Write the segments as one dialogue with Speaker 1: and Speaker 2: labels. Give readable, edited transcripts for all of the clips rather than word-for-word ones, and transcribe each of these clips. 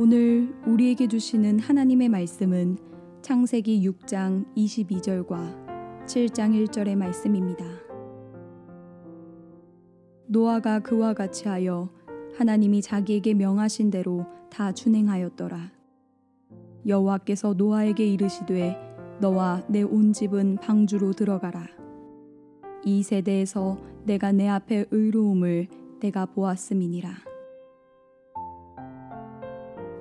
Speaker 1: 오늘 우리에게 주시는 하나님의 말씀은 창세기 6장 22절과 7장 1절의 말씀입니다. 노아가 그와 같이 하여 하나님이 자기에게 명하신 대로 다 준행하였더라. 여호와께서 노아에게 이르시되 너와 내 온 집은 방주로 들어가라. 이 세대에서 내가 내 앞에 의로움을 내가 보았음이니라.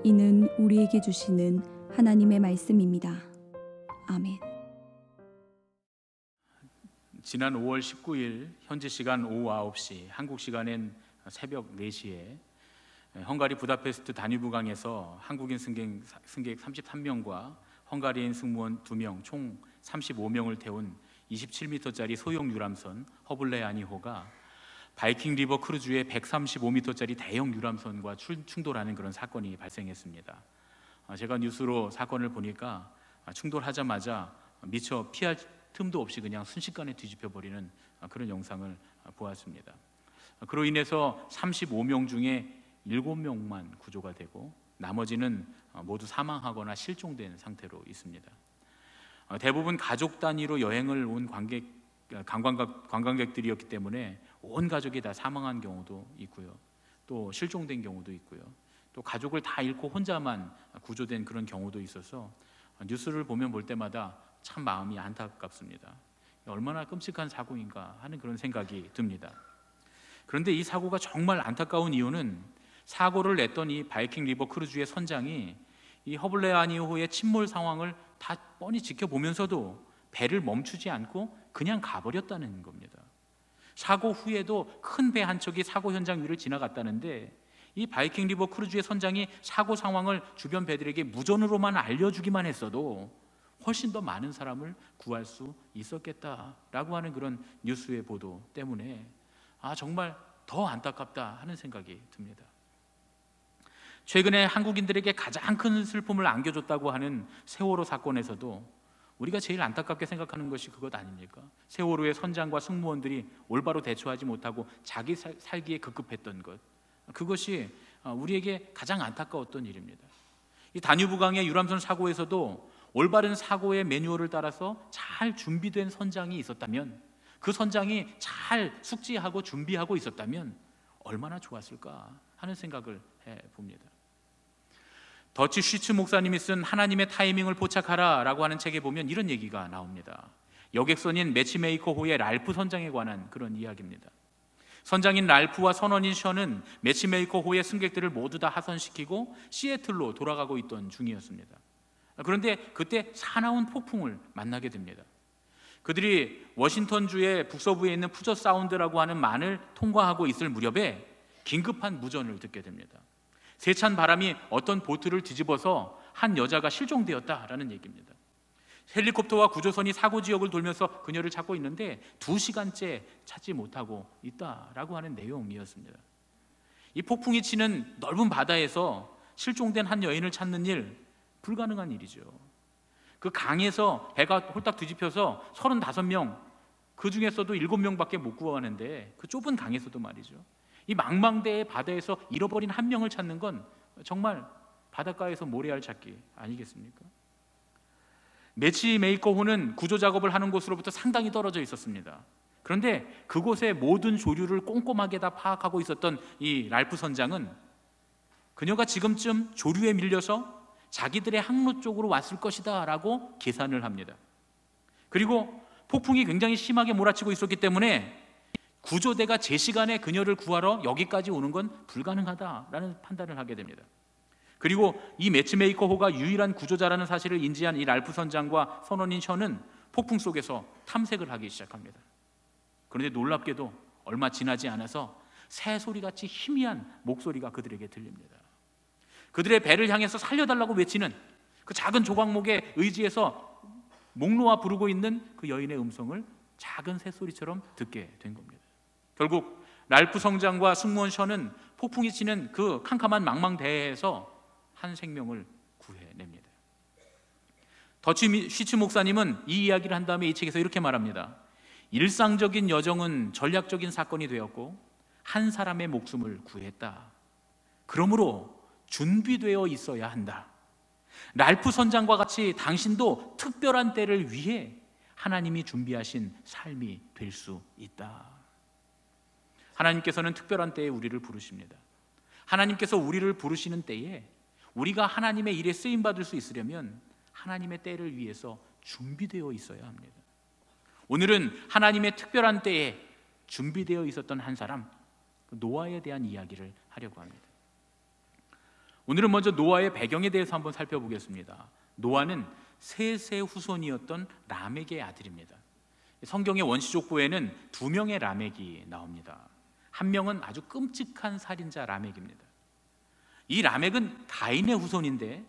Speaker 1: 이는 우리에게 주시는 하나님의 말씀입니다. 아멘.
Speaker 2: 지난 5월 19일 현지 시간 오후 9시, 한국 시간엔 새벽 4시에 헝가리 부다페스트 다뉴브강에서 한국인 승객 33명과 헝가리인 승무원 2명 총 35명을 태운 27m짜리 소형 유람선 허블레 아니호가 바이킹 리버 크루즈의 135m짜리 대형 유람선과 충돌하는 그런 사건이 발생했습니다. 제가 뉴스로 사건을 보니까 충돌하자마자 미처 피할 틈도 없이 그냥 순식간에 뒤집혀 버리는 그런 영상을 보았습니다. 그로 인해서 35명 중에 7명만 구조가 되고 나머지는 모두 사망하거나 실종된 상태로 있습니다. 대부분 가족 단위로 여행을 온 관광객들이었기 때문에 온 가족이 다 사망한 경우도 있고요, 또 실종된 경우도 있고요, 또 가족을 다 잃고 혼자만 구조된 그런 경우도 있어서 뉴스를 보면 볼 때마다 참 마음이 안타깝습니다. 얼마나 끔찍한 사고인가 하는 그런 생각이 듭니다. 그런데 이 사고가 정말 안타까운 이유는 사고를 냈던 이 바이킹 리버 크루즈의 선장이 이 허블레 아니호의 침몰 상황을 다 뻔히 지켜보면서도 배를 멈추지 않고 그냥 가버렸다는 겁니다. 사고 후에도 큰 배 한 척이 사고 현장 위를 지나갔다는데 이 바이킹 리버 크루즈의 선장이 사고 상황을 주변 배들에게 무전으로만 알려주기만 했어도 훨씬 더 많은 사람을 구할 수 있었겠다라고 하는 그런 뉴스의 보도 때문에 정말 더 안타깝다 하는 생각이 듭니다. 최근에 한국인들에게 가장 큰 슬픔을 안겨줬다고 하는 세월호 사건에서도 우리가 제일 안타깝게 생각하는 것이 그것 아닙니까? 세월호의 선장과 승무원들이 올바로 대처하지 못하고 자기 살기에 급급했던 것, 그것이 우리에게 가장 안타까웠던 일입니다. 이 다뉴브강의 유람선 사고에서도 올바른 사고의 매뉴얼을 따라서 잘 준비된 선장이 있었다면, 그 선장이 잘 숙지하고 준비하고 있었다면 얼마나 좋았을까 하는 생각을 해봅니다. 더치 쉬츠 목사님이 쓴 하나님의 타이밍을 포착하라 라고 하는 책에 보면 이런 얘기가 나옵니다. 여객선인 매치메이커호의 랄프 선장에 관한 그런 이야기입니다. 선장인 랄프와 선원인 션은 매치메이커호의 승객들을 모두 다 하선시키고 시애틀로 돌아가고 있던 중이었습니다. 그런데 그때 사나운 폭풍을 만나게 됩니다. 그들이 워싱턴주의 북서부에 있는 푸젓 사운드라고 하는 만을 통과하고 있을 무렵에 긴급한 무전을 듣게 됩니다. 세찬 바람이 어떤 보트를 뒤집어서 한 여자가 실종되었다라는 얘기입니다. 헬리콥터와 구조선이 사고 지역을 돌면서 그녀를 찾고 있는데 2시간째 찾지 못하고 있다라고 하는 내용이었습니다. 이 폭풍이 치는 넓은 바다에서 실종된 한 여인을 찾는 일, 불가능한 일이죠. 그 강에서 배가 홀딱 뒤집혀서 35명, 그 중에서도 7명밖에 못 구하는데 그 좁은 강에서도 말이죠, 이 망망대해 바다에서 잃어버린 한 명을 찾는 건 정말 바닷가에서 모래알 찾기 아니겠습니까? 매치메이커호는 구조 작업을 하는 곳으로부터 상당히 떨어져 있었습니다. 그런데 그곳의 모든 조류를 꼼꼼하게 다 파악하고 있었던 이 랄프 선장은 그녀가 지금쯤 조류에 밀려서 자기들의 항로 쪽으로 왔을 것이다 라고 계산을 합니다. 그리고 폭풍이 굉장히 심하게 몰아치고 있었기 때문에 구조대가 제 시간에 그녀를 구하러 여기까지 오는 건 불가능하다라는 판단을 하게 됩니다. 그리고 이 매치메이커호가 유일한 구조자라는 사실을 인지한 이 랄프 선장과 선원인 션은 폭풍 속에서 탐색을 하기 시작합니다. 그런데 놀랍게도 얼마 지나지 않아서 새소리같이 희미한 목소리가 그들에게 들립니다. 그들의 배를 향해서 살려달라고 외치는 그 작은 조각목에 의지해서 목 놓아 부르고 있는 그 여인의 음성을 작은 새소리처럼 듣게 된 겁니다. 결국 랄프 선장과 승무원 션은 폭풍이 치는 그 캄캄한 망망대해에서 한 생명을 구해냅니다. 더치 쉬츠 목사님은 이 이야기를 한 다음에 이 책에서 이렇게 말합니다. 일상적인 여정은 전략적인 사건이 되었고 한 사람의 목숨을 구했다. 그러므로 준비되어 있어야 한다. 랄프 선장과 같이 당신도 특별한 때를 위해 하나님이 준비하신 삶이 될 수 있다. 하나님께서는 특별한 때에 우리를 부르십니다. 하나님께서 우리를 부르시는 때에 우리가 하나님의 일에 쓰임받을 수 있으려면 하나님의 때를 위해서 준비되어 있어야 합니다. 오늘은 하나님의 특별한 때에 준비되어 있었던 한 사람, 노아에 대한 이야기를 하려고 합니다. 오늘은 먼저 노아의 배경에 대해서 한번 살펴보겠습니다. 노아는 셋의 후손이었던 라멕의 아들입니다. 성경의 원시족보에는 2명의 라멕이 나옵니다. 한 명은 아주 끔찍한 살인자 라멕입니다. 이 라멕은 가인의 후손인데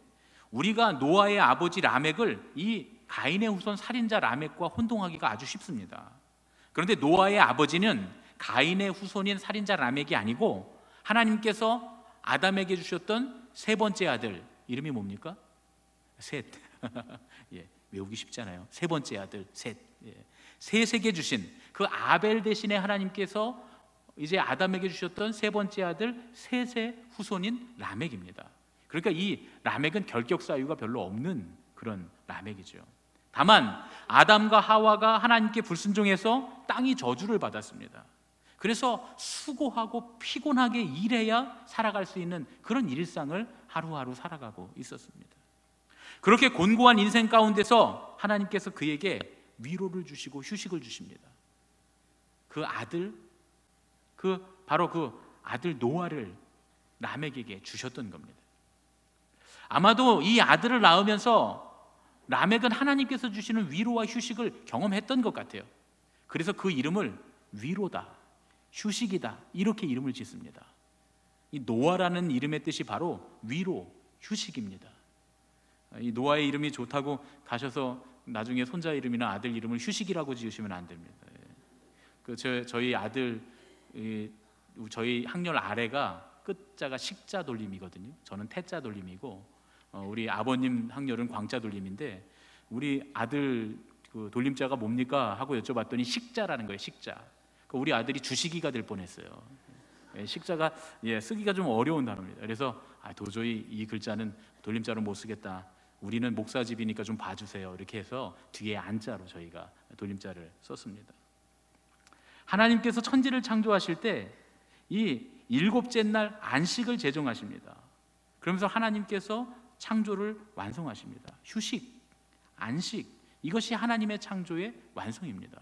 Speaker 2: 우리가 노아의 아버지 라멕을 이 가인의 후손 살인자 라멕과 혼동하기가 아주 쉽습니다. 그런데 노아의 아버지는 가인의 후손인 살인자 라멕이 아니고 하나님께서 아담에게 주셨던 세 번째 아들, 이름이 뭡니까? 셋. 예, 외우기 쉽잖아요. 세 번째 아들 셋. 예. 셋에게 주신 그 아벨 대신에 하나님께서 이제 아담에게 주셨던 세 번째 아들 셋의 후손인 라멕입니다. 그러니까 이 라멕은 결격 사유가 별로 없는 그런 라멕이죠. 다만 아담과 하와가 하나님께 불순종해서 땅이 저주를 받았습니다. 그래서 수고하고 피곤하게 일해야 살아갈 수 있는 그런 일상을 하루하루 살아가고 있었습니다. 그렇게 곤고한 인생 가운데서 하나님께서 그에게 위로를 주시고 휴식을 주십니다. 그 아들, 바로 그 아들 노아를 라멕에게 주셨던 겁니다. 아마도 이 아들을 낳으면서 라멕은 하나님께서 주시는 위로와 휴식을 경험했던 것 같아요. 그래서 그 이름을 위로다, 휴식이다, 이렇게 이름을 짓습니다. 이 노아라는 이름의 뜻이 바로 위로, 휴식입니다. 이 노아의 이름이 좋다고 가셔서 나중에 손자 이름이나 아들 이름을 휴식이라고 지으시면 안 됩니다. 저희 아들, 저희 학렬 아래가 끝자가 식자 돌림이거든요. 저는 태자 돌림이고 우리 아버님 학렬은 광자 돌림인데 우리 아들 그 돌림자가 뭡니까 하고 여쭤봤더니 식자라는 거예요. 식자. 우리 아들이 주식이가 될 뻔했어요. 식자가 쓰기가 좀 어려운 단어입니다. 그래서 도저히 이 글자는 돌림자로 못 쓰겠다. 우리는 목사집이니까 좀 봐주세요. 이렇게 해서 뒤에 안자로 저희가 돌림자를 썼습니다. 하나님께서 천지를 창조하실 때 이 일곱째 날 안식을 제정하십니다. 그러면서 하나님께서 창조를 완성하십니다. 휴식, 안식, 이것이 하나님의 창조의 완성입니다.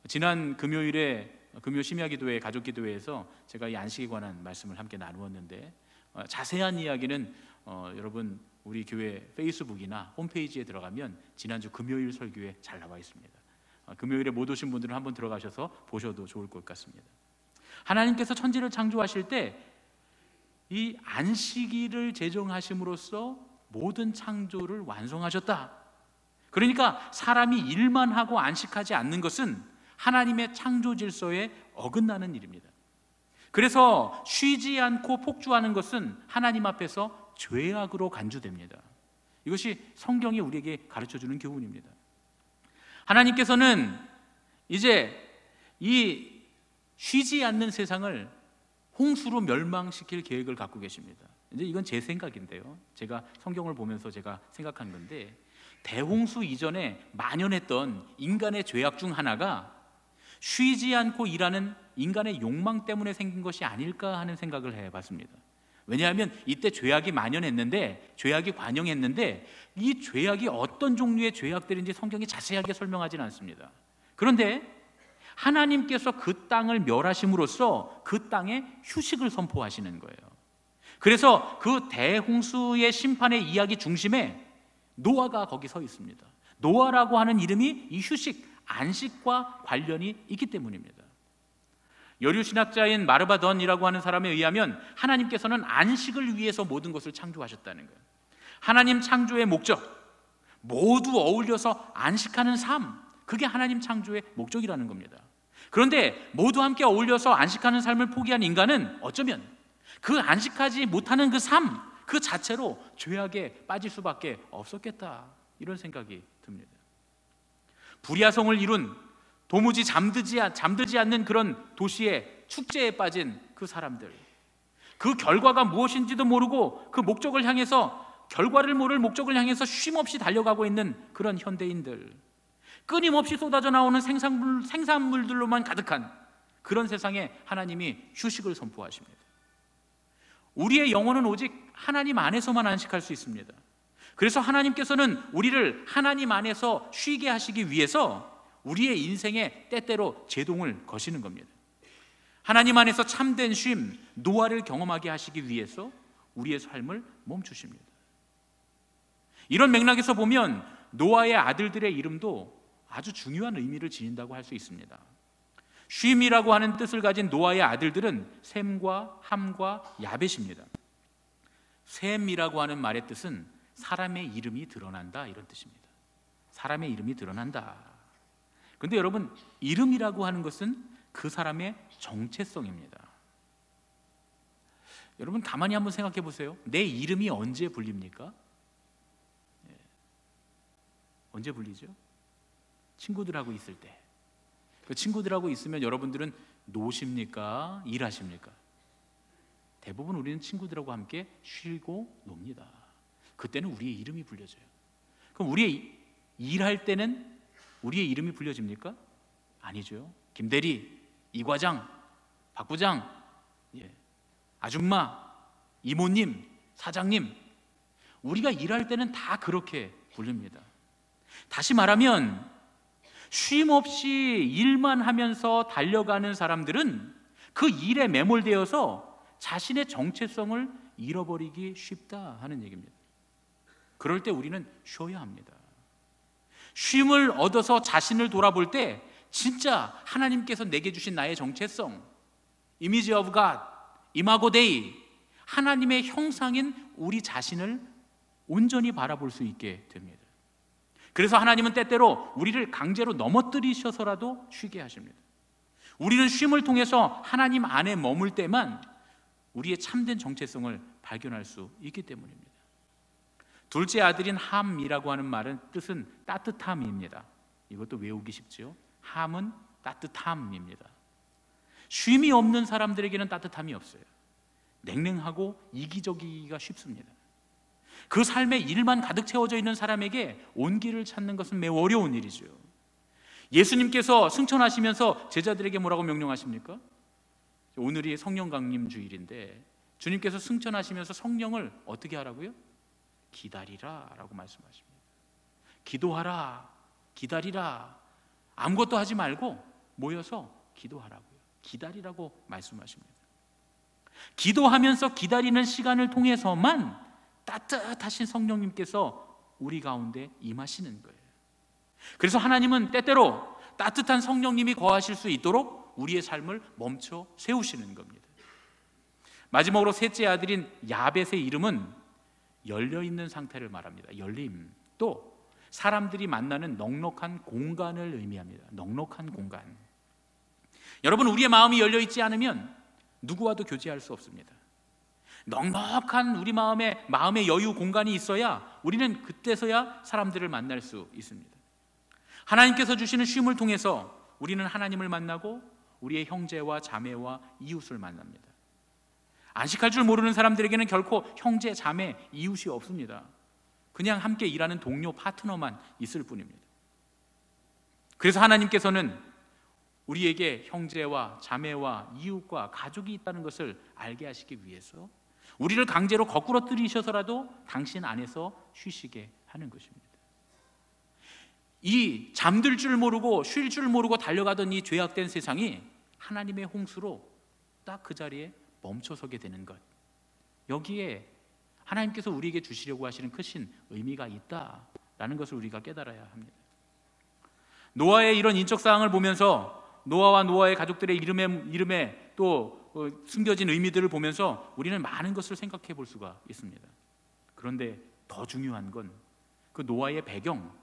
Speaker 2: 지난 금요일에 금요 심야기도회 가족기도회에서 제가 이 안식에 관한 말씀을 함께 나누었는데 자세한 이야기는 여러분 우리 교회 페이스북이나 홈페이지에 들어가면 지난주 금요일 설교에 잘 나와 있습니다. 금요일에 못 오신 분들은 한번 들어가셔서 보셔도 좋을 것 같습니다. 하나님께서 천지를 창조하실 때 이 안식일을 제정하심으로써 모든 창조를 완성하셨다. 그러니까 사람이 일만 하고 안식하지 않는 것은 하나님의 창조 질서에 어긋나는 일입니다. 그래서 쉬지 않고 폭주하는 것은 하나님 앞에서 죄악으로 간주됩니다. 이것이 성경이 우리에게 가르쳐주는 교훈입니다. 하나님께서는 이제 이 쉬지 않는 세상을 홍수로 멸망시킬 계획을 갖고 계십니다. 이제 이건 제 생각인데요. 제가 성경을 보면서 제가 생각한 건데 대홍수 이전에 만연했던 인간의 죄악 중 하나가 쉬지 않고 일하는 인간의 욕망 때문에 생긴 것이 아닐까 하는 생각을 해봤습니다. 왜냐하면 이때 죄악이 만연했는데 죄악이 관영했는데 이 죄악이 어떤 종류의 죄악들인지 성경이 자세하게 설명하지는 않습니다. 그런데 하나님께서 그 땅을 멸하심으로써 그 땅에 휴식을 선포하시는 거예요. 그래서 그 대홍수의 심판의 이야기 중심에 노아가 거기 서 있습니다. 노아라고 하는 이름이 이 휴식, 안식과 관련이 있기 때문입니다. 여류 신학자인 마르바던이라고 하는 사람에 의하면 하나님께서는 안식을 위해서 모든 것을 창조하셨다는 거예요. 하나님 창조의 목적, 모두 어울려서 안식하는 삶, 그게 하나님 창조의 목적이라는 겁니다. 그런데 모두 함께 어울려서 안식하는 삶을 포기한 인간은 어쩌면 그 안식하지 못하는 그 삶, 그 자체로 죄악에 빠질 수밖에 없었겠다, 이런 생각이 듭니다. 불야성을 이룬 도무지 잠들지 않는 그런 도시의 축제에 빠진 그 사람들, 그 결과가 무엇인지도 모르고 그 목적을 향해서, 결과를 모를 목적을 향해서 쉼없이 달려가고 있는 그런 현대인들, 끊임없이 쏟아져 나오는 생산물들로만 가득한 그런 세상에 하나님이 휴식을 선포하십니다. 우리의 영혼은 오직 하나님 안에서만 안식할 수 있습니다. 그래서 하나님께서는 우리를 하나님 안에서 쉬게 하시기 위해서 우리의 인생에 때때로 제동을 거시는 겁니다. 하나님 안에서 참된 쉼, 노화를 경험하게 하시기 위해서 우리의 삶을 멈추십니다. 이런 맥락에서 보면 노아의 아들들의 이름도 아주 중요한 의미를 지닌다고 할 수 있습니다. 쉼이라고 하는 뜻을 가진 노아의 아들들은 셈과 함과 야벳입니다. 셈이라고 하는 말의 뜻은 사람의 이름이 드러난다, 이런 뜻입니다. 사람의 이름이 드러난다. 그런데 여러분, 이름이라고 하는 것은 그 사람의 정체성입니다. 여러분 가만히 한번 생각해 보세요. 내 이름이 언제 불립니까? 언제 불리죠? 친구들하고 있을 때. 그 친구들하고 있으면 여러분들은 노십니까? 일하십니까? 대부분 우리는 친구들하고 함께 쉬고 놉니다. 그때는 우리의 이름이 불려져요. 그럼 우리의 일할 때는 우리의 이름이 불려집니까? 아니죠. 김대리, 이과장, 박부장, 아줌마, 이모님, 사장님, 우리가 일할 때는 다 그렇게 부릅니다. 다시 말하면 쉼 없이 일만 하면서 달려가는 사람들은 그 일에 매몰되어서 자신의 정체성을 잃어버리기 쉽다 하는 얘기입니다. 그럴 때 우리는 쉬어야 합니다. 쉼을 얻어서 자신을 돌아볼 때 진짜 하나님께서 내게 주신 나의 정체성, 이미지 오브 갓, 이마고 데이, 하나님의 형상인 우리 자신을 온전히 바라볼 수 있게 됩니다. 그래서 하나님은 때때로 우리를 강제로 넘어뜨리셔서라도 쉬게 하십니다. 우리는 쉼을 통해서 하나님 안에 머물 때만 우리의 참된 정체성을 발견할 수 있기 때문입니다. 둘째 아들인 함이라고 하는 말은 뜻은 따뜻함입니다. 이것도 외우기 쉽지요. 함은 따뜻함입니다. 쉼이 없는 사람들에게는 따뜻함이 없어요. 냉랭하고 이기적이기가 쉽습니다. 그 삶에 일만 가득 채워져 있는 사람에게 온기를 찾는 것은 매우 어려운 일이죠. 예수님께서 승천하시면서 제자들에게 뭐라고 명령하십니까? 오늘이 성령 강림 주일인데 주님께서 승천하시면서 성령을 어떻게 하라고요? 기다리라 라고 말씀하십니다. 기도하라, 기다리라. 아무것도 하지 말고 모여서 기도하라고요. 기다리라고 말씀하십니다. 기도하면서 기다리는 시간을 통해서만 따뜻하신 성령님께서 우리 가운데 임하시는 거예요. 그래서 하나님은 때때로 따뜻한 성령님이 거하실 수 있도록 우리의 삶을 멈춰 세우시는 겁니다. 마지막으로 셋째 아들인 야벳의 이름은 열려있는 상태를 말합니다. 열림, 또 사람들이 만나는 넉넉한 공간을 의미합니다. 넉넉한 공간. 여러분, 우리의 마음이 열려있지 않으면 누구와도 교제할 수 없습니다. 넉넉한 우리 마음의 여유 공간이 있어야 우리는 그때서야 사람들을 만날 수 있습니다. 하나님께서 주시는 쉼을 통해서 우리는 하나님을 만나고 우리의 형제와 자매와 이웃을 만납니다. 안식할 줄 모르는 사람들에게는 결코 형제, 자매, 이웃이 없습니다. 그냥 함께 일하는 동료, 파트너만 있을 뿐입니다. 그래서 하나님께서는 우리에게 형제와 자매와 이웃과 가족이 있다는 것을 알게 하시기 위해서 우리를 강제로 거꾸로 들이셔서라도 당신 안에서 쉬시게 하는 것입니다. 이 잠들 줄 모르고 쉴 줄 모르고 달려가던 이 죄악된 세상이 하나님의 홍수로 딱 그 자리에 멈춰서게 되는 것, 여기에 하나님께서 우리에게 주시려고 하시는 크신 의미가 있다라는 것을 우리가 깨달아야 합니다. 노아의 이런 인적 사항을 보면서 노아와 노아의 가족들의 이름에 또 숨겨진 의미들을 보면서 우리는 많은 것을 생각해 볼 수가 있습니다. 그런데 더 중요한 건 그 노아의 배경,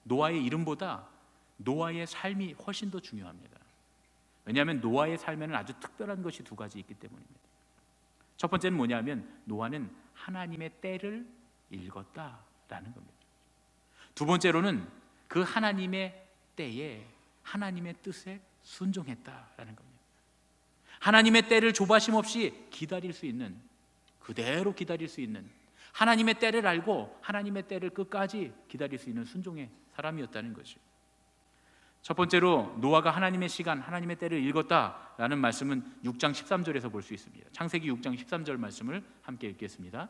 Speaker 2: 노아의 이름보다 노아의 삶이 훨씬 더 중요합니다. 왜냐하면 노아의 삶에는 아주 특별한 것이 두 가지 있기 때문입니다. 첫 번째는 뭐냐면 노아는 하나님의 때를 읽었다라는 겁니다. 두 번째로는 그 하나님의 때에 하나님의 뜻에 순종했다라는 겁니다. 하나님의 때를 조바심 없이 기다릴 수 있는 그대로 기다릴 수 있는, 하나님의 때를 알고 하나님의 때를 끝까지 기다릴 수 있는 순종의 사람이었다는 거죠. 첫 번째로 노아가 하나님의 시간, 하나님의 때를 읽었다라는 말씀은 6장 13절에서 볼 수 있습니다. 창세기 6장 13절 말씀을 함께 읽겠습니다.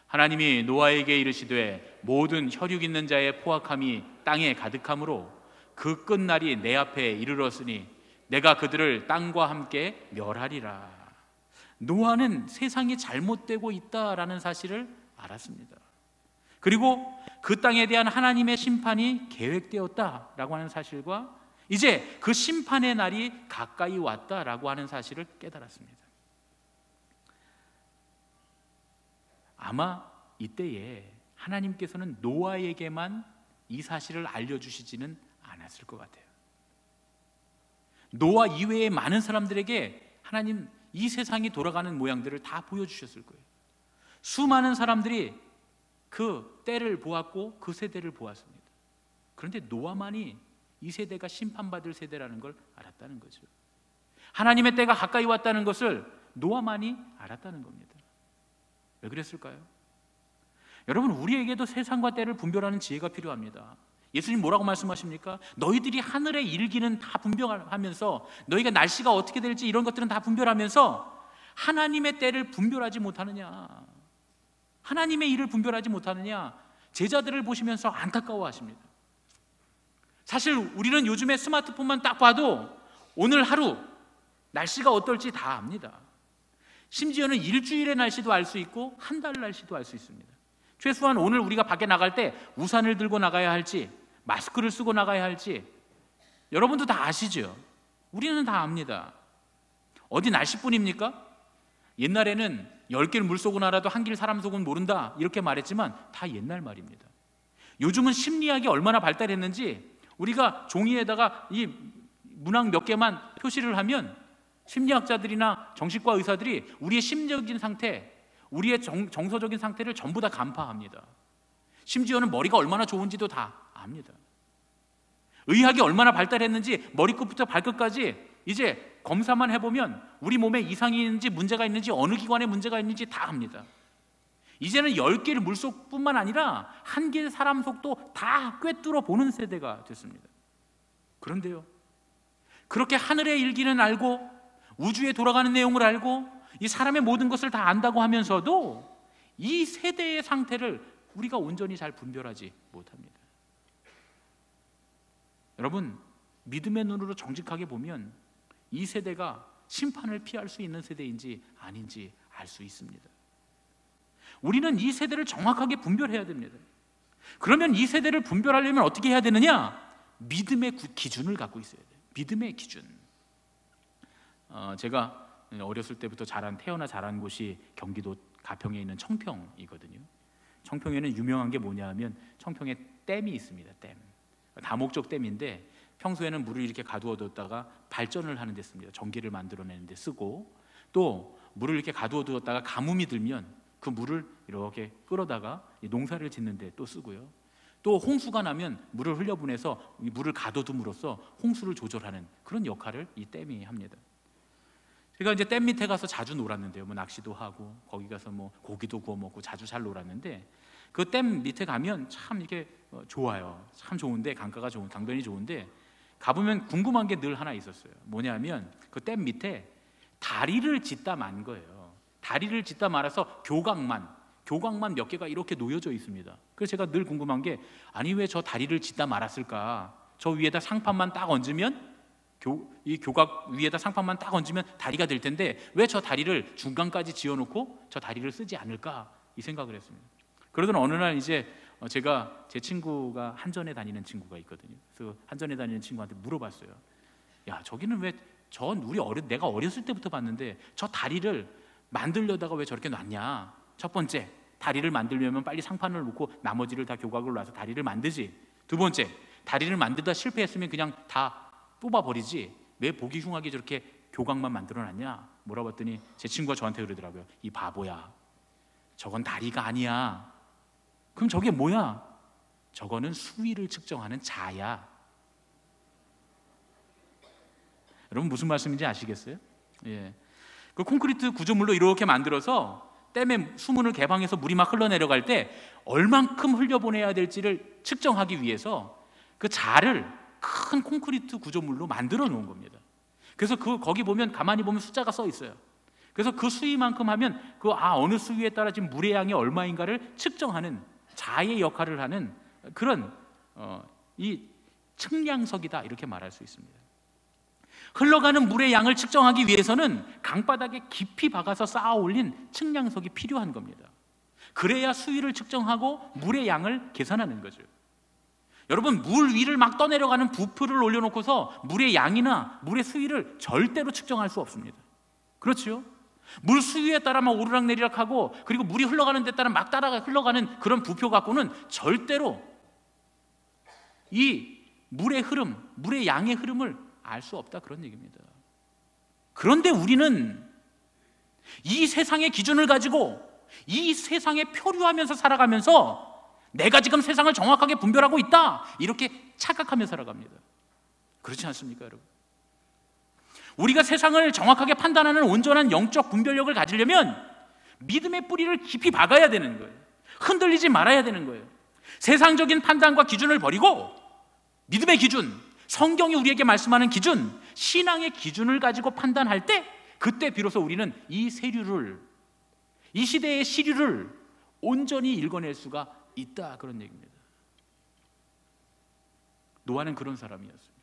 Speaker 2: 하나님이 노아에게 이르시되 모든 혈육 있는 자의 포악함이 땅에 가득함으로 그 끝날이 내 앞에 이르렀으니 내가 그들을 땅과 함께 멸하리라. 노아는 세상이 잘못되고 있다라는 사실을 알았습니다. 그리고 그 땅에 대한 하나님의 심판이 계획되었다라고 하는 사실과 이제 그 심판의 날이 가까이 왔다라고 하는 사실을 깨달았습니다. 아마 이때에 하나님께서는 노아에게만 이 사실을 알려주시지는 않았을 것 같아요. 노아 이외의 많은 사람들에게 하나님 이 세상이 돌아가는 모양들을 다 보여주셨을 거예요. 수많은 사람들이 그 때를 보았고 그 세대를 보았습니다. 그런데 노아만이 이 세대가 심판받을 세대라는 걸 알았다는 거죠. 하나님의 때가 가까이 왔다는 것을 노아만이 알았다는 겁니다. 왜 그랬을까요? 여러분, 우리에게도 세상과 때를 분별하는 지혜가 필요합니다. 예수님 뭐라고 말씀하십니까? 너희들이 하늘의 일기는 다 분별하면서, 너희가 날씨가 어떻게 될지 이런 것들은 다 분별하면서 하나님의 때를 분별하지 못하느냐, 하나님의 일을 분별하지 못하느냐, 제자들을 보시면서 안타까워하십니다. 사실 우리는 요즘에 스마트폰만 딱 봐도 오늘 하루 날씨가 어떨지 다 압니다. 심지어는 일주일의 날씨도 알 수 있고 한 달 날씨도 알 수 있습니다. 최소한 오늘 우리가 밖에 나갈 때 우산을 들고 나가야 할지 마스크를 쓰고 나가야 할지 여러분도 다 아시죠? 우리는 다 압니다. 어디 날씨뿐입니까? 옛날에는 10길 물 속은 알아도 한 길 사람 속은 모른다 이렇게 말했지만 다 옛날 말입니다. 요즘은 심리학이 얼마나 발달했는지 우리가 종이에다가 이 문항 몇 개만 표시를 하면 심리학자들이나 정신과 의사들이 우리의 심리적인 상태, 우리의 정서적인 상태를 전부 다 간파합니다. 심지어는 머리가 얼마나 좋은지도 다 압니다. 의학이 얼마나 발달했는지 머리끝부터 발끝까지 이제 검사만 해보면 우리 몸에 이상이 있는지 문제가 있는지 어느 기관에 문제가 있는지 다 압니다. 이제는 10개의 물속뿐만 아니라 한 개의 사람 속도 다 꿰뚫어 보는 세대가 됐습니다. 그런데요, 그렇게 하늘의 일기는 알고 우주에 돌아가는 내용을 알고 이 사람의 모든 것을 다 안다고 하면서도 이 세대의 상태를 우리가 온전히 잘 분별하지 못합니다. 여러분, 믿음의 눈으로 정직하게 보면 이 세대가 심판을 피할 수 있는 세대인지 아닌지 알 수 있습니다. 우리는 이 세대를 정확하게 분별해야 됩니다. 그러면 이 세대를 분별하려면 어떻게 해야 되느냐? 믿음의 기준을 갖고 있어야 돼요. 믿음의 기준. 제가 어렸을 때부터 태어나 자란 곳이 경기도 가평에 있는 청평이거든요. 청평에는 유명한 게 뭐냐 하면 청평에 댐이 있습니다. 댐. 다목적 댐인데 평소에는 물을 이렇게 가두어뒀다가 발전을 하는 데 씁니다. 전기를 만들어내는 데 쓰고, 또 물을 이렇게 가두어두었다가 가뭄이 들면 그 물을 이렇게 끌어다가 농사를 짓는 데 또 쓰고요. 또 홍수가 나면 물을 흘려보내서 이 물을 가둬둠으로써 홍수를 조절하는 그런 역할을 이 댐이 합니다. 제가 이제 댐 밑에 가서 자주 놀았는데요. 뭐 낚시도 하고 거기 가서 뭐 고기도 구워 먹고 자주 잘 놀았는데, 그 댐 밑에 가면 참 이렇게 좋아요. 참 좋은데 강변이 좋은데 가보면 궁금한 게 늘 하나 있었어요. 뭐냐면 그 댐 밑에 다리를 짓다 만 거예요. 다리를 짓다 말아서 교각만 몇 개가 이렇게 놓여져 있습니다. 그래서 제가 늘 궁금한 게, 아니 왜 저 다리를 짓다 말았을까? 저 위에다 상판만 딱 얹으면 이 교각 위에다 상판만 딱 얹으면 다리가 될 텐데 왜 저 다리를 중간까지 지어놓고 저 다리를 쓰지 않을까? 이 생각을 했습니다. 그러던 어느 날 이제 제 친구가 한전에 다니는 친구가 있거든요. 그래서 한전에 다니는 친구한테 물어봤어요. 야, 저기는 왜 내가 어렸을 때부터 봤는데 저 다리를 만들려다가 왜 저렇게 놨냐? 첫 번째, 다리를 만들려면 빨리 상판을 놓고 나머지를 다 교각을 놔서 다리를 만들지. 두 번째, 다리를 만들다 실패했으면 그냥 다 뽑아버리지. 왜 보기 흉하게 저렇게 교각만 만들어놨냐? 물어봤더니 제 친구가 저한테 그러더라고요. 이 바보야, 저건 다리가 아니야. 그럼 저게 뭐야? 저거는 수위를 측정하는 자야. 여러분 무슨 말씀인지 아시겠어요? 예. 그 콘크리트 구조물로 이렇게 만들어서 댐의 수문을 개방해서 물이 막 흘러내려갈 때 얼만큼 흘려보내야 될지를 측정하기 위해서 그 자를 큰 콘크리트 구조물로 만들어 놓은 겁니다. 그래서 거기 보면 가만히 보면 숫자가 써 있어요. 그래서 그 수위만큼 하면 어느 수위에 따라 지금 물의 양이 얼마인가를 측정하는 자의 역할을 하는 그런 이 측량석이다, 이렇게 말할 수 있습니다. 흘러가는 물의 양을 측정하기 위해서는 강바닥에 깊이 박아서 쌓아 올린 측량석이 필요한 겁니다. 그래야 수위를 측정하고 물의 양을 계산하는 거죠. 여러분, 물 위를 막 떠내려가는 부표를 올려놓고서 물의 양이나 물의 수위를 절대로 측정할 수 없습니다. 그렇죠? 물 수위에 따라 막 오르락내리락하고, 그리고 물이 흘러가는 데 따라 막 따라 흘러가는 그런 부표 갖고는 절대로 이 물의 흐름, 물의 양의 흐름을 알 수 없다, 그런 얘기입니다. 그런데 우리는 이 세상의 기준을 가지고 이 세상에 표류하면서 살아가면서 내가 지금 세상을 정확하게 분별하고 있다, 이렇게 착각하며 살아갑니다. 그렇지 않습니까, 여러분? 우리가 세상을 정확하게 판단하는 온전한 영적 분별력을 가지려면 믿음의 뿌리를 깊이 박아야 되는 거예요. 흔들리지 말아야 되는 거예요. 세상적인 판단과 기준을 버리고 믿음의 기준, 성경이 우리에게 말씀하는 기준, 신앙의 기준을 가지고 판단할 때, 그때 비로소 우리는 이 세류를, 이 시대의 시류를 온전히 읽어낼 수가 있다, 그런 얘기입니다. 노아는 그런 사람이었습니다.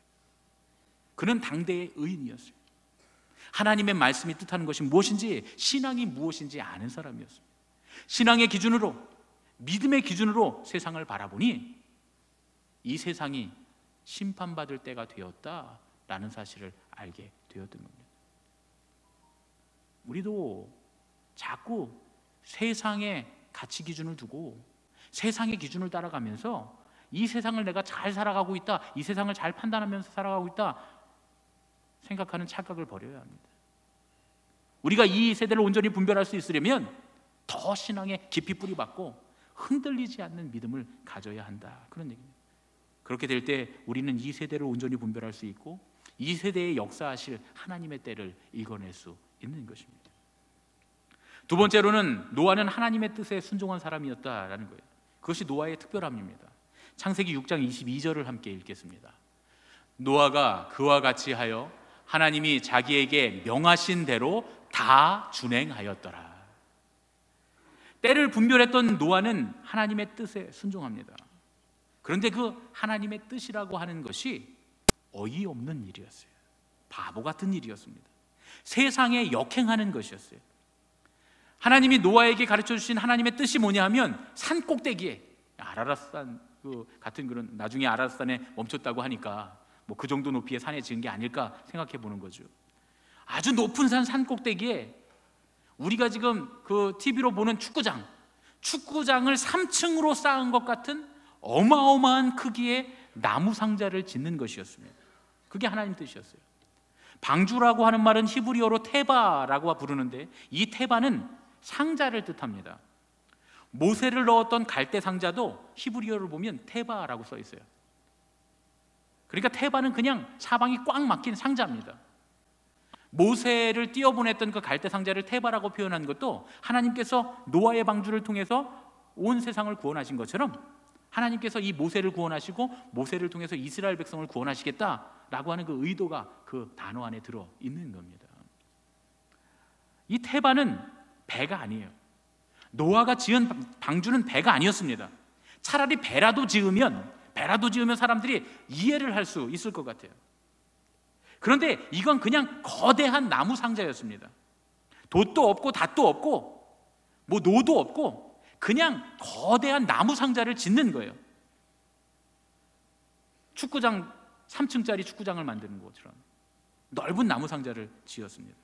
Speaker 2: 그는 당대의 의인이었어요. 하나님의 말씀이 뜻하는 것이 무엇인지, 신앙이 무엇인지 아는 사람이었습니다. 신앙의 기준으로, 믿음의 기준으로 세상을 바라보니 이 세상이 심판받을 때가 되었다라는 사실을 알게 되었던 겁니다. 우리도 자꾸 세상의 가치 기준을 두고 세상의 기준을 따라가면서 이 세상을 내가 잘 살아가고 있다, 이 세상을 잘 판단하면서 살아가고 있다 생각하는 착각을 버려야 합니다. 우리가 이 세대를 온전히 분별할 수 있으려면 더 신앙에 깊이 뿌리 박고 흔들리지 않는 믿음을 가져야 한다, 그런 얘기입니다. 그렇게 될 때 우리는 이 세대를 온전히 분별할 수 있고 이 세대에 역사하실 하나님의 때를 읽어낼 수 있는 것입니다. 두 번째로는 노아는 하나님의 뜻에 순종한 사람이었다라는 거예요. 그것이 노아의 특별함입니다. 창세기 6장 22절을 함께 읽겠습니다. 노아가 그와 같이 하여 하나님이 자기에게 명하신 대로 다 준행하였더라. 때를 분별했던 노아는 하나님의 뜻에 순종합니다. 그런데 그 하나님의 뜻이라고 하는 것이 어이없는 일이었어요. 바보 같은 일이었습니다. 세상에 역행하는 것이었어요. 하나님이 노아에게 가르쳐 주신 하나님의 뜻이 뭐냐 하면 산 꼭대기에, 아라랏산 같은 그런, 나중에 아라랏산에 멈췄다고 하니까 뭐 그 정도 높이의 산에 지은 게 아닐까 생각해 보는 거죠. 아주 높은 산 꼭대기에 우리가 지금 그 TV로 보는 축구장을 3층으로 쌓은 것 같은 어마어마한 크기의 나무 상자를 짓는 것이었습니다. 그게 하나님 뜻이었어요. 방주라고 하는 말은 히브리어로 테바라고 부르는데, 이 테바는 상자를 뜻합니다. 모세를 넣었던 갈대 상자도 히브리어를 보면 테바라고 써 있어요. 그러니까 테바는 그냥 사방이 꽉 막힌 상자입니다. 모세를 띄어보냈던 그 갈대 상자를 테바라고 표현한 것도 하나님께서 노아의 방주를 통해서 온 세상을 구원하신 것처럼 하나님께서 이 모세를 구원하시고 모세를 통해서 이스라엘 백성을 구원하시겠다라고 하는 그 의도가 그 단어 안에 들어 있는 겁니다. 이 테바는 배가 아니에요. 노아가 지은 방주는 배가 아니었습니다. 차라리 배라도 지으면 사람들이 이해를 할 수 있을 것 같아요. 그런데 이건 그냥 거대한 나무 상자였습니다. 돛도 없고 닷도 없고 뭐 노도 없고 그냥 거대한 나무 상자를 짓는 거예요. 축구장, 3층짜리 축구장을 만드는 것처럼 넓은 나무 상자를 지었습니다.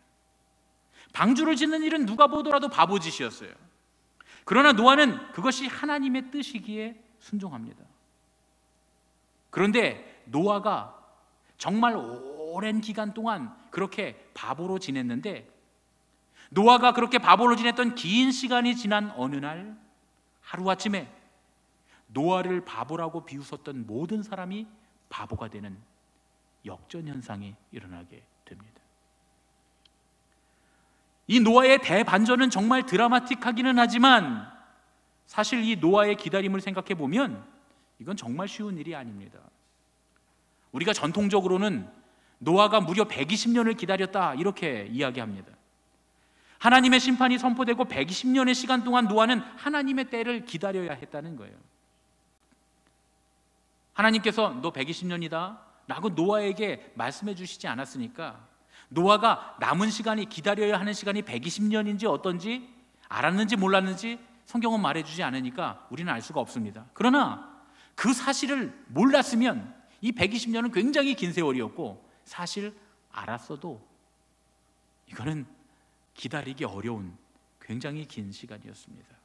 Speaker 2: 방주를 짓는 일은 누가 보더라도 바보짓이었어요. 그러나 노아는 그것이 하나님의 뜻이기에 순종합니다. 그런데 노아가 정말 오랜 기간 동안 그렇게 바보로 지냈는데, 노아가 그렇게 바보로 지냈던 긴 시간이 지난 어느 날 하루아침에 노아를 바보라고 비웃었던 모든 사람이 바보가 되는 역전현상이 일어나게 됩니다. 이 노아의 대반전은 정말 드라마틱하기는 하지만 사실 이 노아의 기다림을 생각해 보면 이건 정말 쉬운 일이 아닙니다. 우리가 전통적으로는 노아가 무려 120년을 기다렸다 이렇게 이야기합니다. 하나님의 심판이 선포되고 120년의 시간 동안 노아는 하나님의 때를 기다려야 했다는 거예요. 하나님께서 너 120년이다 라고 노아에게 말씀해 주시지 않았으니까 노아가 남은 시간이, 기다려야 하는 시간이 120년인지 어떤지 알았는지 몰랐는지 성경은 말해주지 않으니까 우리는 알 수가 없습니다. 그러나 그 사실을 몰랐으면 이 120년은 굉장히 긴 세월이었고, 사실 알았어도 이거는 기다리기 어려운 굉장히 긴 시간이었습니다.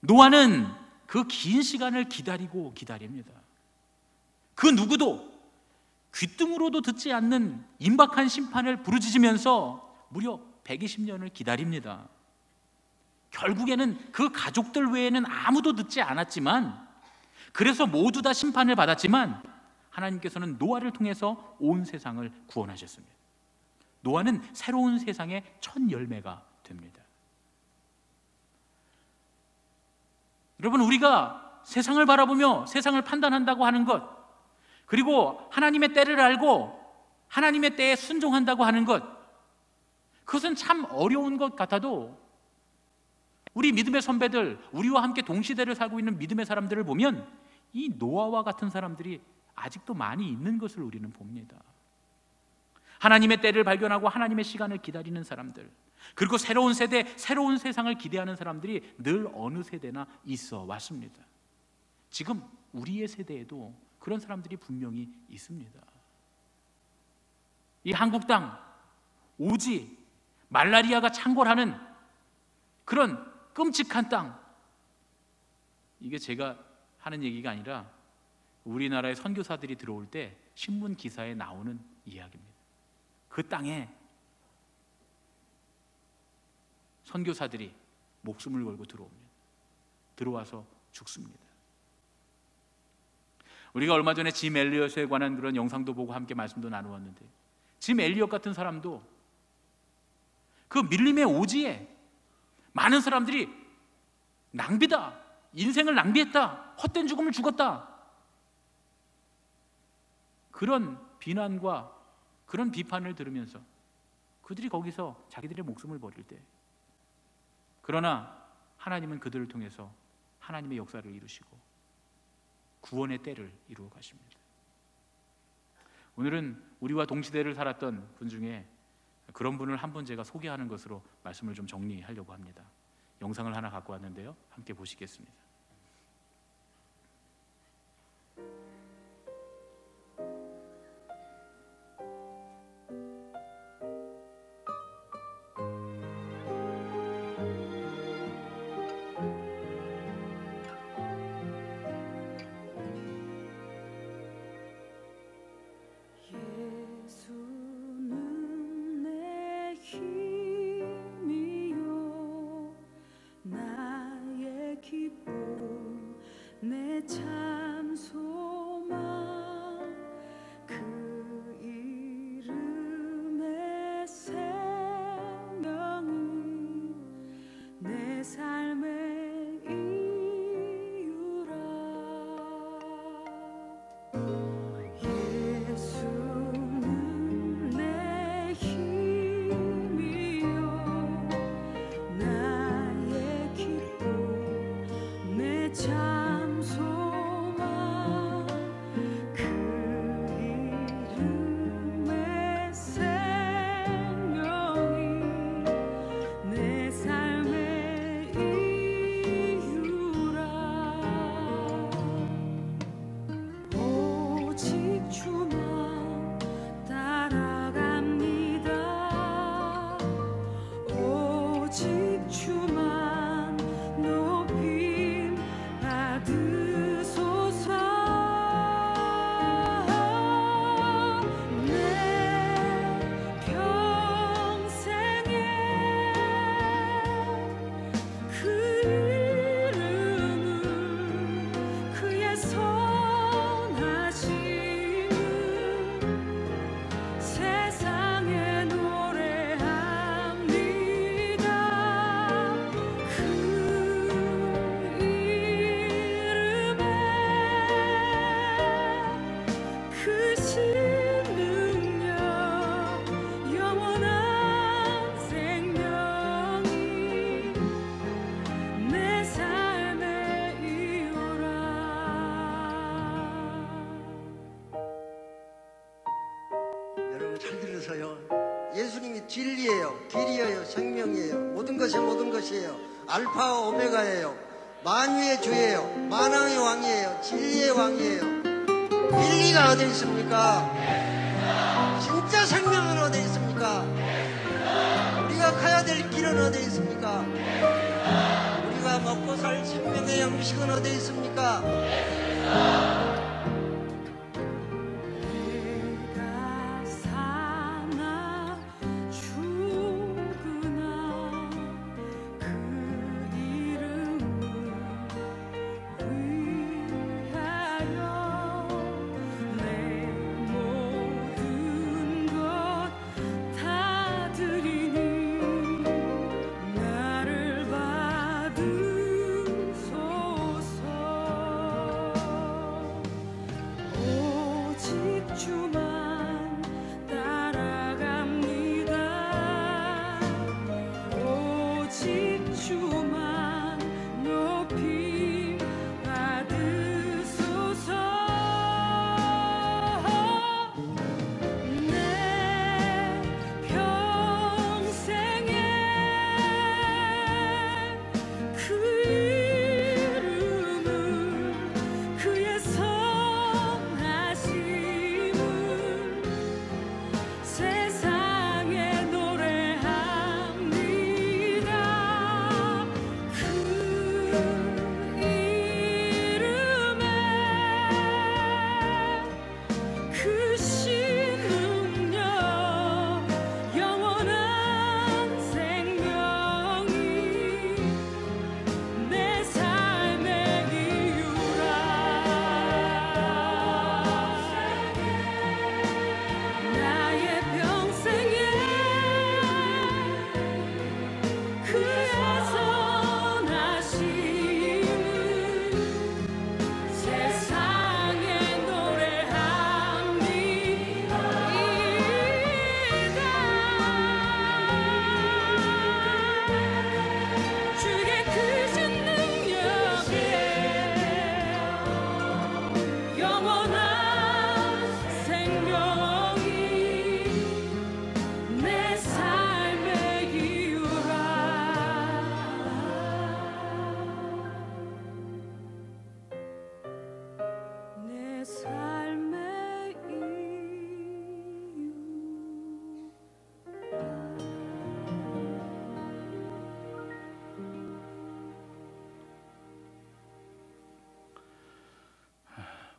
Speaker 2: 노아는 그 긴 시간을 기다립니다. 그 누구도 귀등으로도 듣지 않는 임박한 심판을 부르짖으면서 무려 120년을 기다립니다. 결국에는 그 가족들 외에는 아무도 듣지 않았지만, 그래서 모두 다 심판을 받았지만 하나님께서는 노아를 통해서 온 세상을 구원하셨습니다. 노아는 새로운 세상의 첫 열매가 됩니다. 여러분, 우리가 세상을 바라보며 세상을 판단한다고 하는 것, 그리고 하나님의 때를 알고 하나님의 때에 순종한다고 하는 것, 그것은 참 어려운 것 같아도 우리 믿음의 선배들, 우리와 함께 동시대를 살고 있는 믿음의 사람들을 보면 이 노아와 같은 사람들이 아직도 많이 있는 것을 우리는 봅니다. 하나님의 때를 발견하고 하나님의 시간을 기다리는 사람들, 그리고 새로운 세대, 새로운 세상을 기대하는 사람들이 늘 어느 세대나 있어 왔습니다. 지금 우리의 세대에도 그런 사람들이 분명히 있습니다. 이 한국 땅, 오지, 말라리아가 창궐하는 그런 끔찍한 땅, 이게 제가 하는 얘기가 아니라 우리나라의 선교사들이 들어올 때 신문 기사에 나오는 이야기입니다. 그 땅에 선교사들이 목숨을 걸고 들어옵니다. 들어와서 죽습니다. 우리가 얼마 전에 짐 엘리엇에 관한 그런 영상도 보고 함께 말씀도 나누었는데, 짐 엘리엇 같은 사람도 그 밀림의 오지에 많은 사람들이 낭비다, 인생을 낭비했다, 헛된 죽음을 죽었다, 그런 비난과 그런 비판을 들으면서 그들이 거기서 자기들의 목숨을 버릴 때, 그러나 하나님은 그들을 통해서 하나님의 역사를 이루시고 구원의 때를 이루어 가십니다. 오늘은 우리와 동시대를 살았던 분 중에 그런 분을 한 분 제가 소개하는 것으로 말씀을 좀 정리하려고 합니다. 영상을 하나 갖고 왔는데요, 함께 보시겠습니다.
Speaker 3: 그래서요, 예수님이 진리예요, 길이에요, 생명이에요, 모든 것이 모든 것이에요. 알파와 오메가예요. 만유의 주예요, 만왕의 왕이에요, 진리의 왕이에요. 진리가 어디 있습니까? 진짜 생명은 어디 있습니까? 우리가 가야 될 길은 어디 있습니까? 우리가 먹고 살 생명의 양식은 어디 있습니까?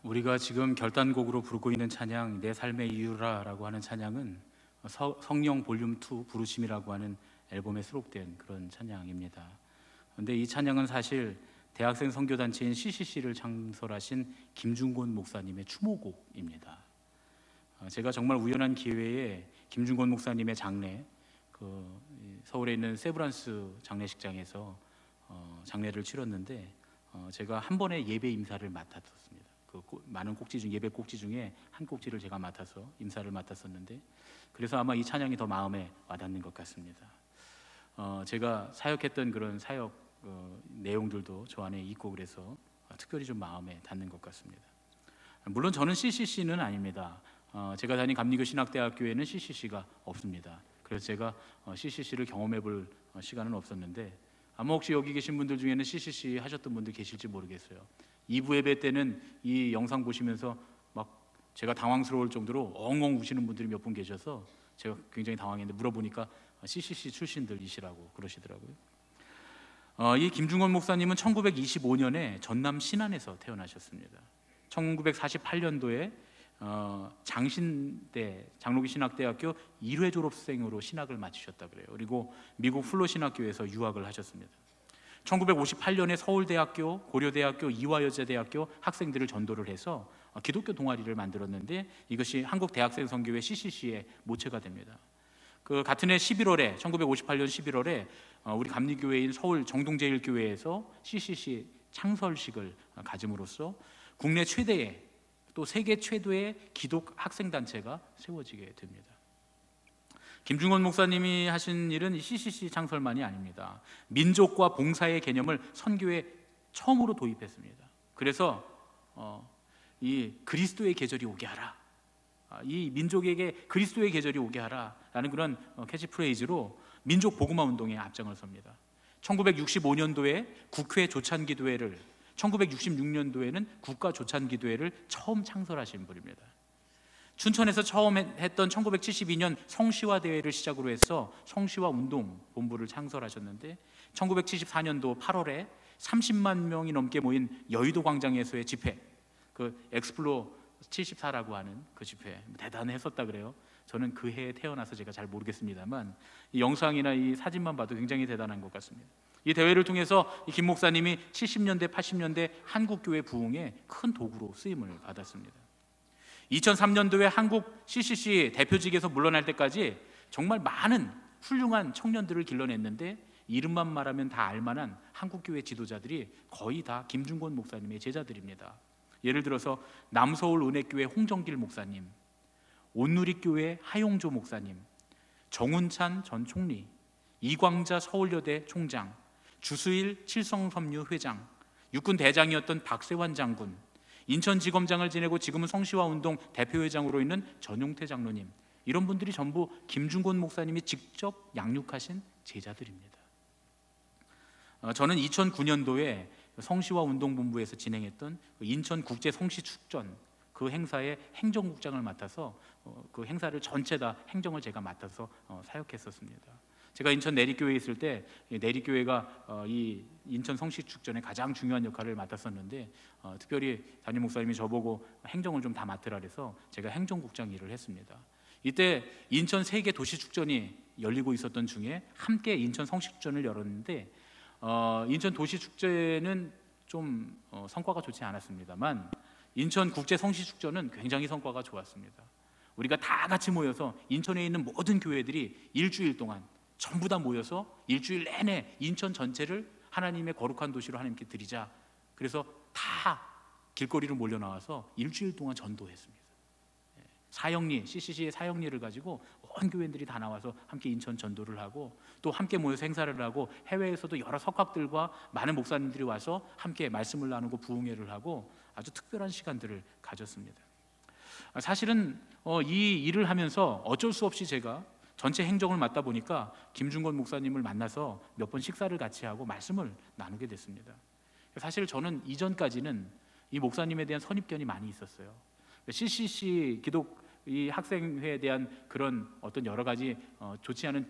Speaker 2: 우리가 지금 결단곡으로 부르고 있는 찬양 내 삶의 이유라라고 하는 찬양은 성령 볼륨 2 부르심이라고 하는 앨범에 수록된 그런 찬양입니다. 그런데 이 찬양은 사실 대학생 선교단체인 CCC를 창설하신 김중곤 목사님의 추모곡입니다. 제가 정말 우연한 기회에 김중곤 목사님의 장례, 서울에 있는 세브란스 장례식장에서 장례를 치렀는데 제가 한 번에 예배 임사를 맡았었습니다. 많은 꼭지 중 예배 꼭지 중에 한 꼭지를 제가 맡아서 임사를 맡았었는데, 그래서 아마 이 찬양이 더 마음에 와닿는 것 같습니다. 제가 사역했던 그런 사역 내용들도 저 안에 있고 그래서 특별히 좀 마음에 닿는 것 같습니다. 물론 저는 CCC는 아닙니다. 제가 다닌 감리교 신학대학교에는 CCC가 없습니다. 그래서 제가 CCC를 경험해볼 시간은 없었는데, 아마 혹시 여기 계신 분들 중에는 CCC 하셨던 분들 계실지 모르겠어요. 2부 예배 때는 이 영상 보시면서 막 제가 당황스러울 정도로 엉엉 우시는 분들이 몇 분 계셔서 제가 굉장히 당황했는데, 물어보니까 CCC 출신들이시라고 그러시더라고요. 이 김중곤 목사님은 1925년에 전남 신안에서 태어나셨습니다. 1948년도에 장신대 장로교 신학대학교 1회 졸업생으로 신학을 마치셨다 그래요. 그리고 미국 플로 신학교에서 유학을 하셨습니다. 1958년에 서울대학교, 고려대학교, 이화여자대학교 학생들을 전도를 해서 기독교 동아리를 만들었는데, 이것이 한국대학생 선교회 CCC의 모체가 됩니다. 그 같은 해 11월에 1958년 11월에 우리 감리교회인 서울 정동제일교회에서 CCC 창설식을 가짐으로써 국내 최대의 또 세계 최대의 기독 학생단체가 세워지게 됩니다. 김중곤 목사님이 하신 일은 CCC 창설만이 아닙니다. 민족과 봉사의 개념을 선교에 처음으로 도입했습니다. 그래서 이 그리스도의 계절이 오게 하라, 이 민족에게 그리스도의 계절이 오게 하라라는 그런 캐치프레이즈로 민족 복음화 운동에 앞장을 섭니다. 1965년도에 국회 조찬기도회를, 1966년도에는 국가 조찬기도회를 처음 창설하신 분입니다. 춘천에서 처음 했던 1972년 성시화 대회를 시작으로 해서 성시화 운동 본부를 창설하셨는데, 1974년도 8월에 30만 명이 넘게 모인 여의도 광장에서의 집회, 그 엑스플로 74라고 하는 그 집회, 대단했었다 그래요. 저는 그 해에 태어나서 제가 잘 모르겠습니다만 이 영상이나 이 사진만 봐도 굉장히 대단한 것 같습니다. 이 대회를 통해서 김 목사님이 70년대 80년대 한국교회 부흥에 큰 도구로 쓰임을 받았습니다. 2003년도에 한국 CCC 대표직에서 물러날 때까지 정말 많은 훌륭한 청년들을 길러냈는데, 이름만 말하면 다 알만한 한국교회 지도자들이 거의 다 김중권 목사님의 제자들입니다. 예를 들어서 남서울 은혜교회 홍정길 목사님, 온누리교회 하용조 목사님, 정운찬 전 총리, 이광자 서울여대 총장, 주수일 칠성섬유 회장, 육군 대장이었던 박세환 장군, 인천지검장을 지내고 지금은 성시화운동 대표회장으로 있는 전용태 장로님, 이런 분들이 전부 김중권 목사님이 직접 양육하신 제자들입니다. 저는 2009년도에 성시화운동본부에서 진행했던 인천국제 성시축전 그 행사의 행정국장을 맡아서 그 행사를 전체 다 행정을 제가 맡아서 사역했었습니다. 제가 인천 내리교회에 있을 때 내리교회가 이 인천 성시축전에 가장 중요한 역할을 맡았었는데, 특별히 담임 목사님이 저보고 행정을 좀 다 맡으라 그래서 제가 행정국장 일을 했습니다. 이때 인천 세계 도시축전이 열리고 있었던 중에 함께 인천 성시축전을 열었는데, 인천 도시축제는 좀 성과가 좋지 않았습니다만 인천 국제 성시축전은 굉장히 성과가 좋았습니다. 우리가 다 같이 모여서 인천에 있는 모든 교회들이 일주일 동안 전부 다 모여서 일주일 내내 인천 전체를 하나님의 거룩한 도시로 하나님께 드리자. 그래서 다 길거리로 몰려 나와서 일주일 동안 전도했습니다. 사형리, CCC의 사형리를 가지고 온 교회들이 다 나와서 함께 인천 전도를 하고, 또 함께 모여서 행사를 하고, 해외에서도 여러 석학들과 많은 목사님들이 와서 함께 말씀을 나누고 부흥회를 하고 아주 특별한 시간들을 가졌습니다. 사실은 이 일을 하면서 어쩔 수 없이 제가 전체 행정을 맡다 보니까 김중권 목사님을 만나서 몇 번 식사를 같이 하고 말씀을 나누게 됐습니다. 사실 저는 이전까지는 이 목사님에 대한 선입견이 많이 있었어요. CCC 기독 이 학생회에 대한 그런 어떤 여러 가지 좋지 않은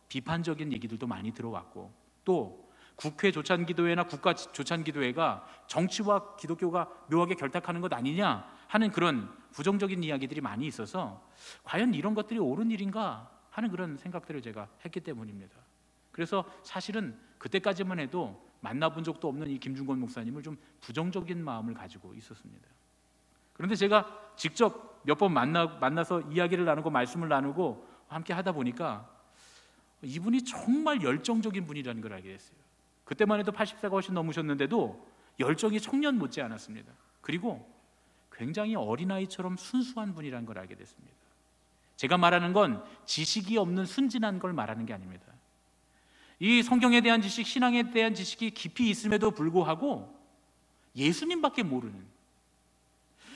Speaker 2: 비판적인 얘기들도 많이 들어왔고, 또 국회 조찬기도회나 국가 조찬기도회가 정치와 기독교가 묘하게 결탁하는 것 아니냐 하는 그런 부정적인 이야기들이 많이 있어서 과연 이런 것들이 옳은 일인가 하는 그런 생각들을 제가 했기 때문입니다. 그래서 사실은 그때까지만 해도 만나본 적도 없는 이 김중권 목사님을 좀 부정적인 마음을 가지고 있었습니다. 그런데 제가 직접 몇 번 만나서 이야기를 나누고 말씀을 나누고 함께 하다 보니까 이분이 정말 열정적인 분이라는 걸 알게 됐어요. 그때만 해도 80세가 훨씬 넘으셨는데도 열정이 청년 못지 않았습니다. 그리고 굉장히 어린아이처럼 순수한 분이라는 걸 알게 됐습니다. 제가 말하는 건 지식이 없는 순진한 걸 말하는 게 아닙니다. 이 성경에 대한 지식, 신앙에 대한 지식이 깊이 있음에도 불구하고 예수님밖에 모르는,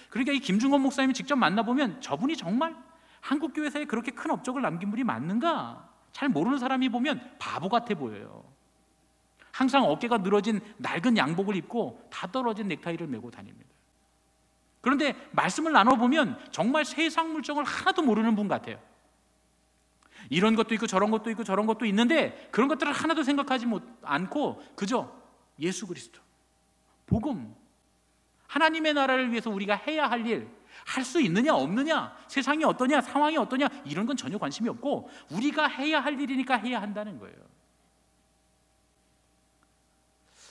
Speaker 2: 그러니까 이 김중권 목사님이 직접 만나보면 저분이 정말 한국교회사에 그렇게 큰 업적을 남긴 분이 맞는가? 잘 모르는 사람이 보면 바보 같아 보여요. 항상 어깨가 늘어진 낡은 양복을 입고 다 떨어진 넥타이를 메고 다닙니다. 그런데 말씀을 나눠보면 정말 세상 물정을 하나도 모르는 분 같아요. 이런 것도 있고 저런 것도 있고 저런 것도 있는데 그런 것들을 하나도 생각하지 않고 그저 예수 그리스도, 복음, 하나님의 나라를 위해서 우리가 해야 할 일, 할 수 있느냐 없느냐, 세상이 어떠냐, 상황이 어떠냐, 이런 건 전혀 관심이 없고 우리가 해야 할 일이니까 해야 한다는 거예요.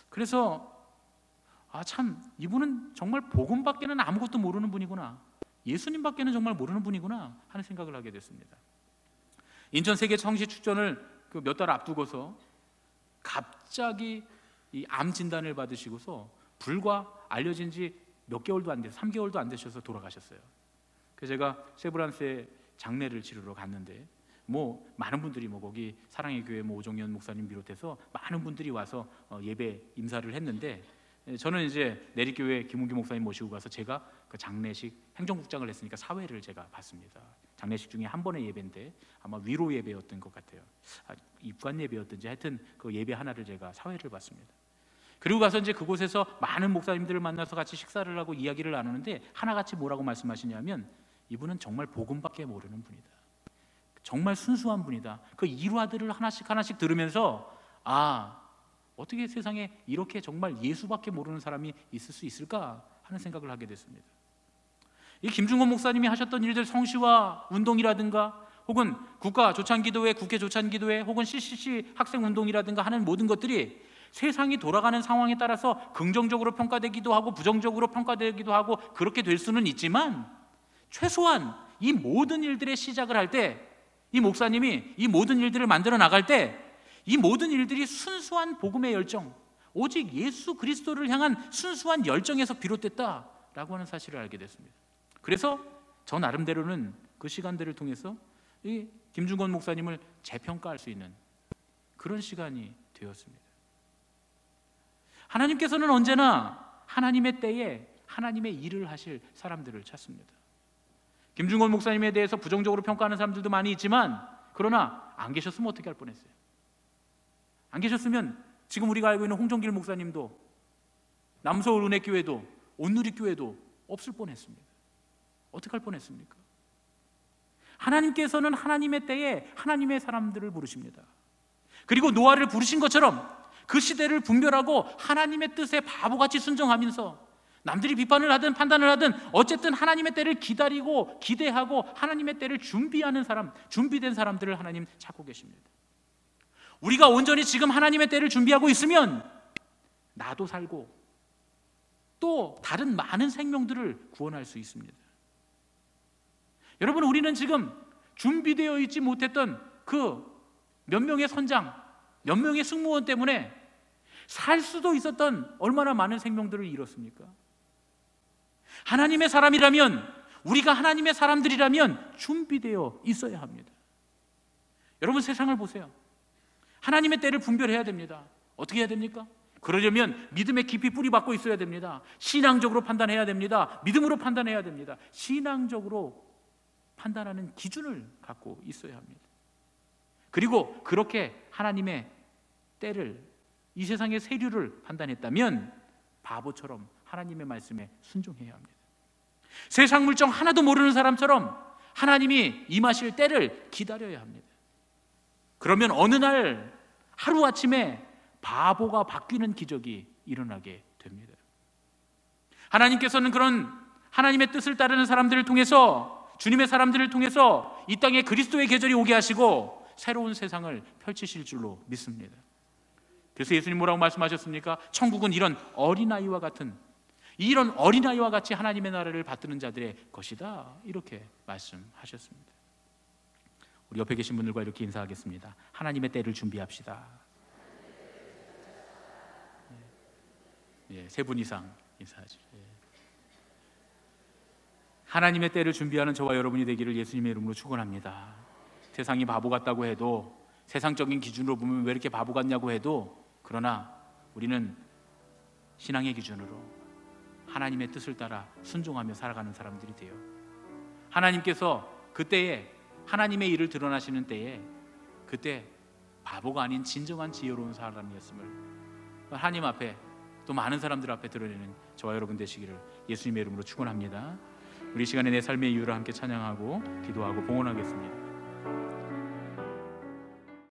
Speaker 2: 그래서 참 이분은 정말 복음밖에는 아무것도 모르는 분이구나, 예수님밖에는 정말 모르는 분이구나 하는 생각을 하게 됐습니다. 인천 세계 성시축전을 몇 달 앞두고서 갑자기 이 암 진단을 받으시고서 불과 알려진 지 몇 개월도 안 돼서 3개월도 안 되셔서 돌아가셨어요. 그래서 제가 세브란스에 장례를 치르러 갔는데 많은 분들이 거기 사랑의 교회 오종현 목사님 비롯해서 많은 분들이 와서 예배 인사를 했는데 저는 이제 내리교회 김은규 목사님 모시고 가서 제가 그 장례식 행정국장을 했으니까 사회를 제가 봤습니다. 장례식 중에 한 번의 예배인데 아마 위로 예배였던 것 같아요. 입관 예배였든지 하여튼 그 예배 하나를 제가 사회를 봤습니다. 그리고 가서 이제 그곳에서 많은 목사님들을 만나서 같이 식사를 하고 이야기를 나누는데 하나같이 뭐라고 말씀하시냐면 이분은 정말 복음밖에 모르는 분이다. 정말 순수한 분이다. 그 일화들을 하나씩 들으면서 어떻게 세상에 이렇게 정말 예수밖에 모르는 사람이 있을 수 있을까 하는 생각을 하게 됐습니다. 이 김중건 목사님이 하셨던 일들, 성시와 운동이라든가 혹은 국가 조찬기도회, 국회 조찬기도회 혹은 CCC 학생운동이라든가 하는 모든 것들이 세상이 돌아가는 상황에 따라서 긍정적으로 평가되기도 하고 부정적으로 평가되기도 하고 그렇게 될 수는 있지만 최소한 이 모든 일들의 시작을 할 때 이 목사님이 이 모든 일들을 만들어 나갈 때 이 모든 일들이 순수한 복음의 열정, 오직 예수 그리스도를 향한 순수한 열정에서 비롯됐다라고 하는 사실을 알게 됐습니다. 그래서 저 나름대로는 그 시간들을 통해서 이 김중건 목사님을 재평가할 수 있는 그런 시간이 되었습니다. 하나님께서는 언제나 하나님의 때에 하나님의 일을 하실 사람들을 찾습니다. 김중건 목사님에 대해서 부정적으로 평가하는 사람들도 많이 있지만 그러나 안 계셨으면 어떻게 할 뻔했어요? 안 계셨으면 지금 우리가 알고 있는 홍정길 목사님도 남서울 은혜교회도 온누리교회도 없을 뻔했습니다. 어떻게 할 뻔했습니까? 하나님께서는 하나님의 때에 하나님의 사람들을 부르십니다. 그리고 노아를 부르신 것처럼 그 시대를 분별하고 하나님의 뜻에 바보같이 순종하면서 남들이 비판을 하든 판단을 하든 어쨌든 하나님의 때를 기다리고 기대하고 하나님의 때를 준비하는 사람, 준비된 사람들을 하나님 찾고 계십니다. 우리가 온전히 지금 하나님의 때를 준비하고 있으면 나도 살고 또 다른 많은 생명들을 구원할 수 있습니다. 여러분, 우리는 지금 준비되어 있지 못했던 그 몇 명의 선장, 몇 명의 승무원 때문에 살 수도 있었던 얼마나 많은 생명들을 잃었습니까? 하나님의 사람이라면, 우리가 하나님의 사람들이라면 준비되어 있어야 합니다. 여러분, 세상을 보세요. 하나님의 때를 분별해야 됩니다. 어떻게 해야 됩니까? 그러려면 믿음의 깊이 뿌리박고 있어야 됩니다. 신앙적으로 판단해야 됩니다. 믿음으로 판단해야 됩니다. 신앙적으로 판단하는 기준을 갖고 있어야 합니다. 그리고 그렇게 하나님의 때를, 이 세상의 세류를 판단했다면 바보처럼 하나님의 말씀에 순종해야 합니다. 세상 물정 하나도 모르는 사람처럼 하나님이 임하실 때를 기다려야 합니다. 그러면 어느 날 하루아침에 바보가 바뀌는 기적이 일어나게 됩니다. 하나님께서는 그런 하나님의 뜻을 따르는 사람들을 통해서, 주님의 사람들을 통해서 이 땅에 그리스도의 계절이 오게 하시고 새로운 세상을 펼치실 줄로 믿습니다. 그래서 예수님 뭐라고 말씀하셨습니까? 천국은 이런 어린아이와 같은, 이런 어린아이와 같이 하나님의 나라를 받드는 자들의 것이다, 이렇게 말씀하셨습니다. 우리 옆에 계신 분들과 이렇게 인사하겠습니다. 하나님의 때를 준비합시다. 세 분 이상 인사하죠. 하나님의 때를 준비하는 저와 여러분이 되기를 예수님의 이름으로 축원합니다. 세상이 바보 같다고 해도, 세상적인 기준으로 보면 왜 이렇게 바보 같냐고 해도, 그러나 우리는 신앙의 기준으로 하나님의 뜻을 따라 순종하며 살아가는 사람들이 돼요. 하나님께서 그때에 하나님의 일을 드러나시는 때에 그때 바보가 아닌 진정한 지혜로운 사람이었음을 하나님 앞에, 또 많은 사람들 앞에 드러내는 저와 여러분 되시기를 예수님의 이름으로 축원합니다. 우리 시간에 내 삶의 이유를 함께 찬양하고 기도하고 봉헌하겠습니다.